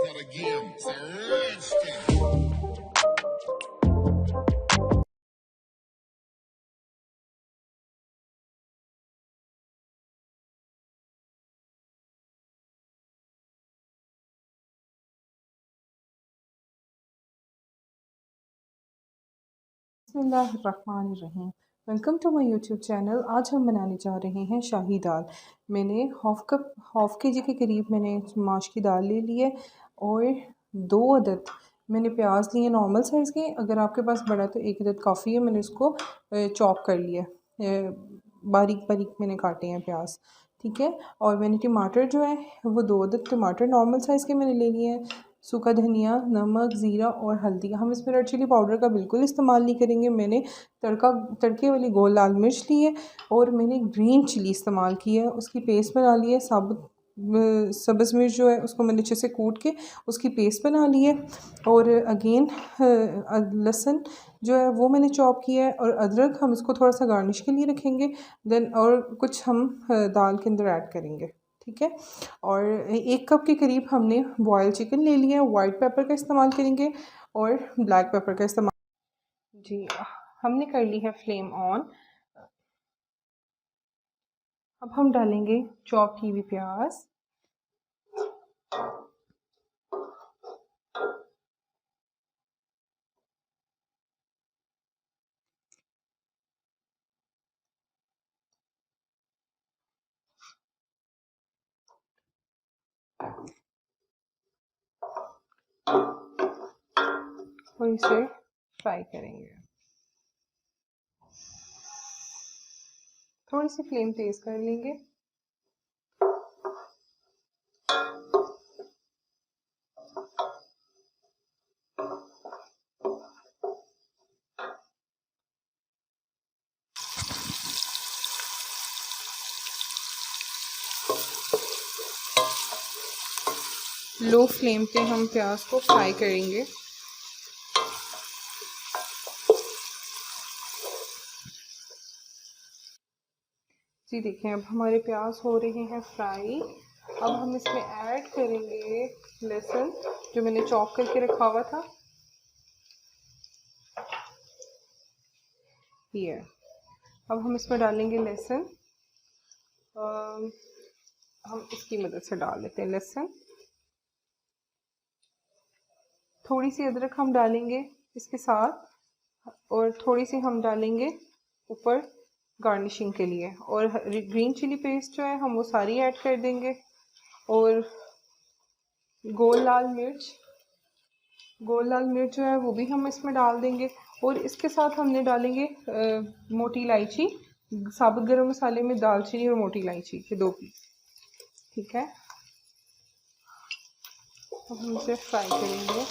not a game, it's a rich thing. बिस्मिल्लाहिर्रहमानिर्रहीम। Welcome to my YouTube channel. आज हम बनाने जा रहे हैं शाही दाल। मैंने हाफ़ के जी के करीब मैंने माश की दाल ले ली है और 2 अदद मैंने प्याज लिए नॉर्मल साइज़ के। अगर आपके पास बड़ा तो 1 अदद काफ़ी है। मैंने उसको चॉप कर लिया, बारीक बारीक मैंने काटे हैं प्याज, ठीक है। और मैंने टमाटर जो है वो 2 अदद टमाटर नॉर्मल साइज़ के मैंने ले लिए हैं। सूखा धनिया, नमक, ज़ीरा और हल्दी। हम इसमें रेड चिली पाउडर का बिल्कुल इस्तेमाल नहीं करेंगे। मैंने तड़के वाली गोल लाल मिर्च ली है और मैंने ग्रीन चिली इस्तेमाल की है। उसकी पेस्ट बना ली है। साबुत सब्ज़ मिर्च जो है उसको मैंने अच्छे से कूट के उसकी पेस्ट बना ली है। और अगेन लहसुन जो है वो मैंने चॉप किया है और अदरक हम इसको थोड़ा सा गार्निश के लिए रखेंगे। देन और कुछ हम दाल के अंदर ऐड करेंगे, ठीक है। और 1 कप के करीब हमने बॉयल चिकन ले लिया है। वाइट पेपर का इस्तेमाल करेंगे और ब्लैक पेपर का इस्तेमाल। जी, हमने कर ली है फ्लेम ऑन। अब हम डालेंगे चॉप की हुई प्याज, और इसे फ्राई करेंगे। थोड़ी सी फ्लेम तेज़ कर लेंगे। लो फ्लेम पे हम प्याज को फ्राई करेंगे। जी देखिए, अब हमारे प्याज हो रहे हैं फ्राई। अब हम इसमें ऐड करेंगे लहसुन जो मैंने चॉप करके रखा हुआ था। ये अब हम इसमें डालेंगे लहसुन। हम इसकी मदद से डाल देते हैं लहसुन। थोड़ी सी अदरक हम डालेंगे इसके साथ और थोड़ी सी हम डालेंगे ऊपर गार्निशिंग के लिए। और ग्रीन चिली पेस्ट जो है हम वो सारी ऐड कर देंगे। और गोल लाल मिर्च जो है वो भी हम इसमें डाल देंगे। और इसके साथ हमने डालेंगे मोटी इलायची। साबुत गरम मसाले में दालचीनी और मोटी इलायची के 2 पीस, ठीक है। अब हम इसे फ्राई करेंगे।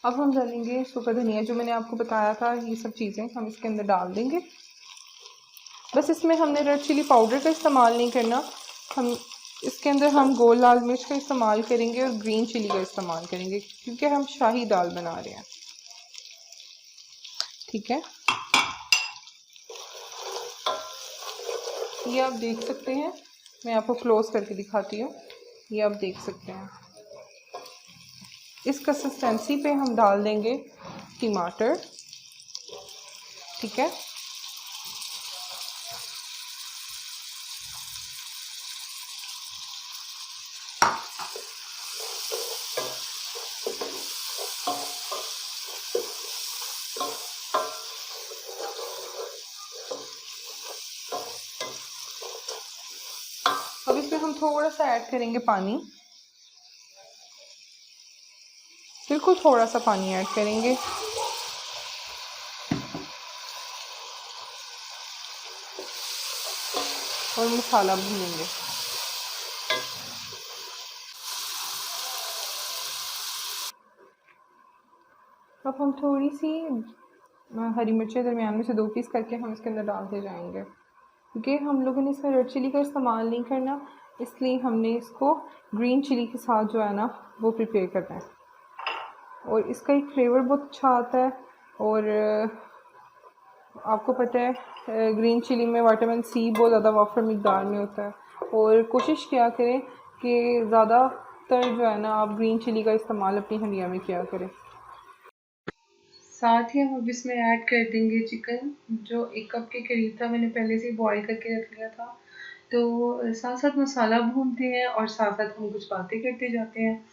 अब हम डालेंगे सूखा धनिया जो मैंने आपको बताया था। ये सब चीज़ें हम इसके अंदर डाल देंगे। बस इसमें हमने रेड चिली पाउडर का इस्तेमाल नहीं करना। हम इसके अंदर हम गोल लाल मिर्च का इस्तेमाल करेंगे और ग्रीन चिली का इस्तेमाल करेंगे क्योंकि हम शाही दाल बना रहे हैं, ठीक है। ये आप देख सकते हैं, मैं आपको क्लोज करके दिखाती हूँ। ये आप देख सकते हैं। इस कंसिस्टेंसी पे हम डाल देंगे टमाटर, ठीक है। अब इसमें हम थोड़ा सा ऐड करेंगे पानी, बिल्कुल थोड़ा सा पानी ऐड करेंगे। और मसाला भूनेंगे। अब हम थोड़ी सी हरी मिर्चें दरमियान में से 2 पीस करके हम इसके अंदर डालते जाएंगे क्योंकि हम लोगों ने इसमें रेड चिली का इस्तेमाल नहीं करना। इसलिए हमने इसको ग्रीन चिली के साथ जो है ना वो प्रिपेयर करना है। और इसका एक फ्लेवर बहुत अच्छा आता है। और आपको पता है ग्रीन चिली में विटामिन सी बहुत ज़्यादा वाफर मिकदार में होता है। और कोशिश किया करें कि ज़्यादातर जो है ना आप ग्रीन चिली का इस्तेमाल अपनी हंडिया में किया करें। साथ ही हम अब इसमें ऐड कर देंगे चिकन, जो 1 कप के करीब था, मैंने पहले से बॉईल करके रख लिया था। तो साथ साथ मसाला भूनते हैं और साथ साथ हम कुछ बातें करते जाते हैं।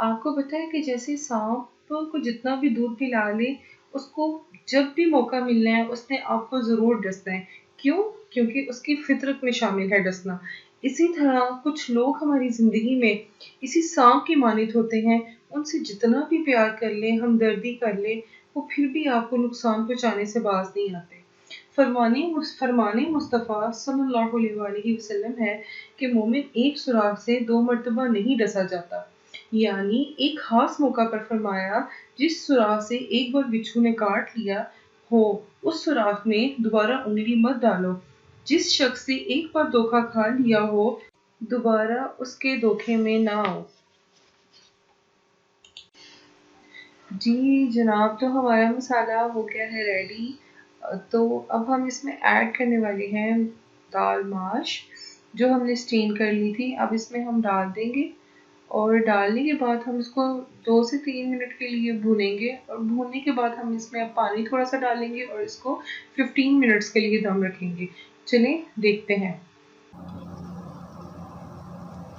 आपको पता है कि जैसे सांप को जितना भी दूध पिला ले, उसको जब भी मौका मिलना है उसने आपको ज़रूर डसना है। क्यों? क्योंकि उसकी फितरत में शामिल है डसना। इसी तरह कुछ लोग हमारी ज़िंदगी में इसी सांप की मानित होते हैं। उनसे जितना भी प्यार कर लें, हमदर्दी कर लें, वो फिर भी आपको नुकसान पहुँचाने से बाज नहीं आते। फरमाने मुस्तफ़ा सल्लल्लाहु अलैहि वसल्लम है कि मोमिन एक सुराख से 2 मरतबा नहीं डसा जाता। यानी एक खास मौका पर फरमाया, जिस सुराख से एक बार बिच्छू ने काट लिया हो, उस सुराख में दोबारा उंगली मत डालो। जिस शख्स से एक बार धोखा खा लिया हो, दोबारा उसके धोखे में ना आओ। जी जनाब, तो हमारा मसाला हो गया है रेडी। तो अब हम इसमें ऐड करने वाले हैं दाल माश, जो हमने स्टीम कर ली थी। अब इसमें हम डाल देंगे और डालने के बाद हम इसको 2 से 3 मिनट के लिए भूनेंगे। और भूनने के बाद हम इसमें अब पानी थोड़ा सा डालेंगे और इसको 15 मिनट्स के लिए दम रखेंगे। चलें देखते हैं।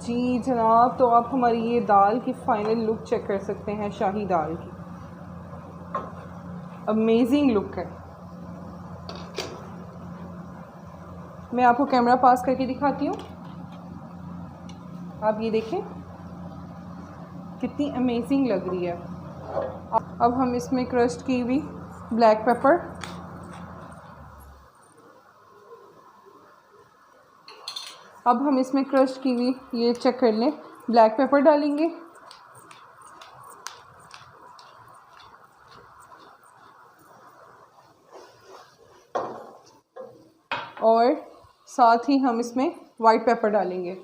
जी जनाब, तो आप हमारी ये दाल की फ़ाइनल लुक चेक कर सकते हैं। शाही दाल की अमेजिंग लुक है। मैं आपको कैमरा पास करके दिखाती हूँ, आप ये देखें कितनी अमेजिंग लग रही है। अब हम इसमें क्रश्ड की हुई ब्लैक पेपर, अब हम इसमें क्रश्ड की हुई ये चेक कर लें ब्लैक पेपर डालेंगे। और साथ ही हम इसमें वाइट पेपर डालेंगे।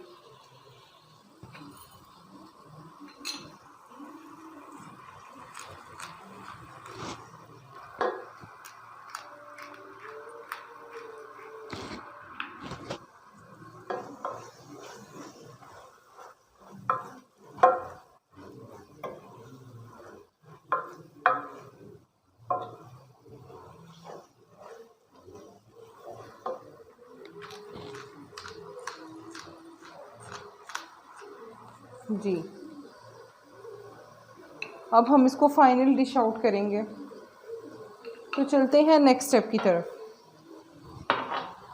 जी, अब हम इसको फाइनल डिश आउट करेंगे। तो चलते हैं नेक्स्ट स्टेप की तरफ।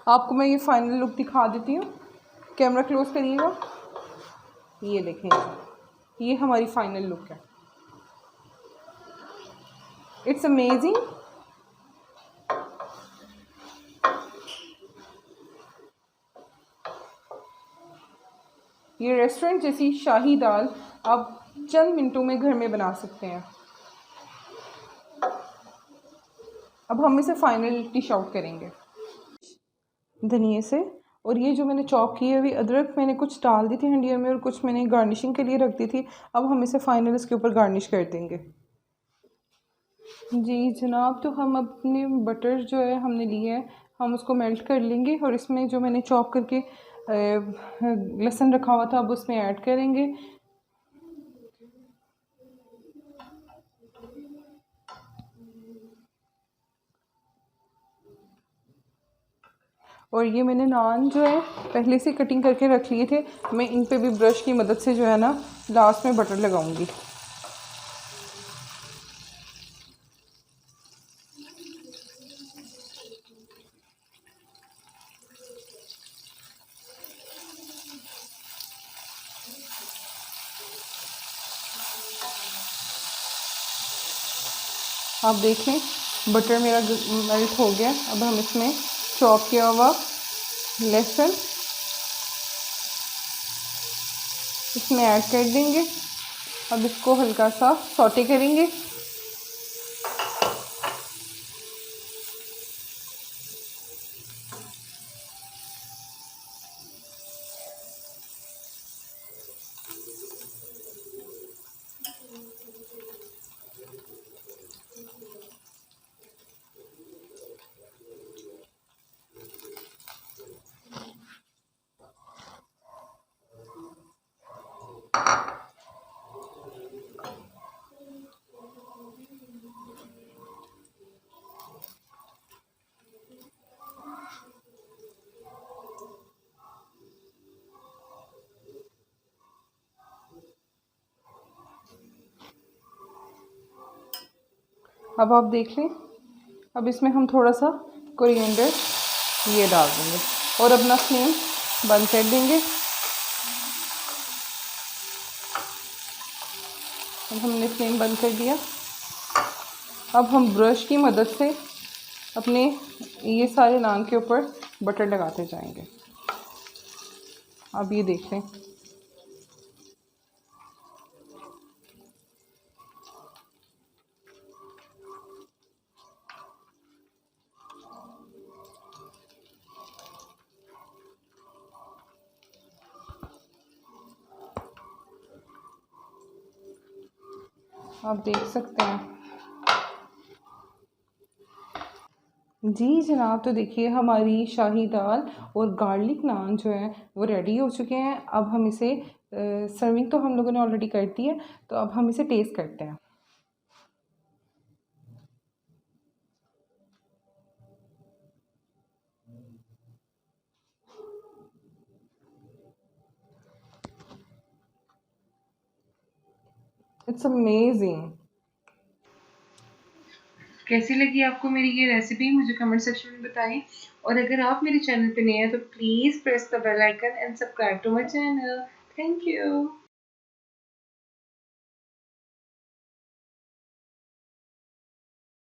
आपको मैं ये फाइनल लुक दिखा देती हूँ, कैमरा क्लोज करिएगा। ये देखें, ये हमारी फाइनल लुक है। It's amazing. ये रेस्टोरेंट जैसी शाही दाल आप चंद मिनटों में घर में बना सकते हैं। अब हम इसे फाइनल डिश आउट करेंगे धनिए से। और ये जो मैंने चॉप की है हुई अदरक मैंने कुछ डाल दी थी हंडिया में और कुछ मैंने गार्निशिंग के लिए रख दी थी। अब हम इसे फाइनल इसके ऊपर गार्निश कर देंगे। जी जनाब, तो हम अपने बटर जो है हमने लिया है, हम उसको मेल्ट कर लेंगे और इसमें जो मैंने चॉप करके लहसुन रखा हुआ था अब उसमें ऐड करेंगे। और ये मैंने नान जो है पहले से कटिंग करके रख लिए थे, मैं इन पे भी ब्रश की मदद से जो है ना लास्ट में बटर लगाऊंगी। आप देखें बटर मेरा मेल्ट हो गया। अब हम इसमें चॉप किया हुआ लहसुन इसमें ऐड कर देंगे। अब इसको हल्का सा सौटे करेंगे। अब आप देख लें। अब इसमें हम थोड़ा सा कोरिएंडर ये डाल देंगे और अपना फ्लेम बंद कर देंगे। अब हमने फ्लेम बंद कर दिया। अब हम ब्रश की मदद से अपने ये सारे नान के ऊपर बटर लगाते जाएंगे। अब ये देख लें। आप देख सकते हैं। जी जनाब, तो देखिए हमारी शाही दाल और गार्लिक नान जो है वो रेडी हो चुके हैं। अब हम इसे सर्विंग तो हम लोगों ने ऑलरेडी कर दी है, तो अब हम इसे टेस्ट करते हैं। It's amazing. कैसी लगी आपको मेरी ये रेसिपी, मुझे कमेंट सेक्शन में बताएं। और अगर आप मेरे चैनल पे नए हैं तो please press the bell icon and subscribe to my channel. Thank you.